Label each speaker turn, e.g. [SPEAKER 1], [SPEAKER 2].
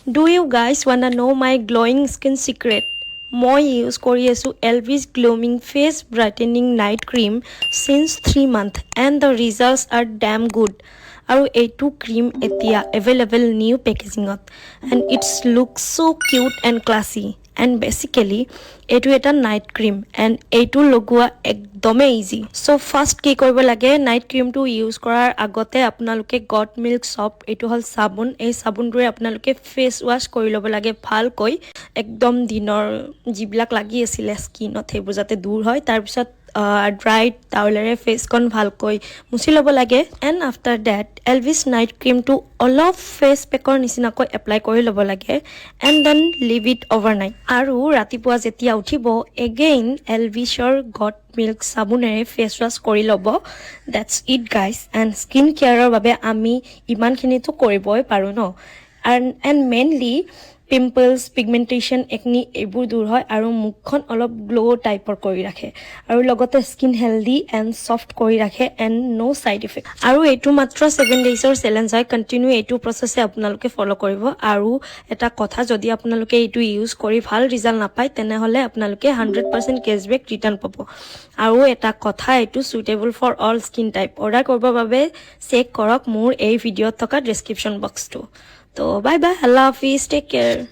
[SPEAKER 1] Do you guys wanna know my glowing skin secret? মই use কৰি আছোঁ এলভিছ glowing face brightening night cream since 3 months and the results are damn good. আৰু এইটো cream এতিয়া available new পেকেজিঙত and it's looks so cute and classy. And basically এইটো এটা নাইট ক্ৰীম and এইটো লগোৱা একদমেই ইজি সো ফাৰ্ষ্ট কি কৰিব লাগে নাইট ক্ৰীমটো ইউজ কৰাৰ আগতে আপোনালোকে গট মিল্ক সপ এইটো হল সাবুন এই সাবুনটোৰে আপোনালোকে ফেস ওয়াশ কৰি ল'ব লাগে ভালকৈ একদম দিনৰ জিবিলাক লাগি আছিল স্কিনত হেবোৰ যাতে দূৰ হয় তাৰ পিছত dry towelere face kon bhalkoi musi lobo lage and after that Elvis night cream to all of face pack or nisina ko apply kori lobo lage and then leave it overnight aru ratipua jetia uthibo again Elvis or got milk sabunere face wash kori lobo that's it guys and skin care babe ami iman khini to koriboi paru no and mainly pimples pigmentation acne ebur dur hoy aru mukhon olop glow type or kori rakhe aru logote skin healthy and soft kori rakhe and no side effect aru etu matra 7 days or challenge hoy continue etu process e apnaloke follow koribo aru eta kotha jodi apnaloke etu use kori bhal result na pai tene hole apnaloke 100% cashback return pabo aru eta kotha etu suitable for all skin type order korba babe check korok mur ei video thoka description box to. So bye bye, Allah Hafiz, take care.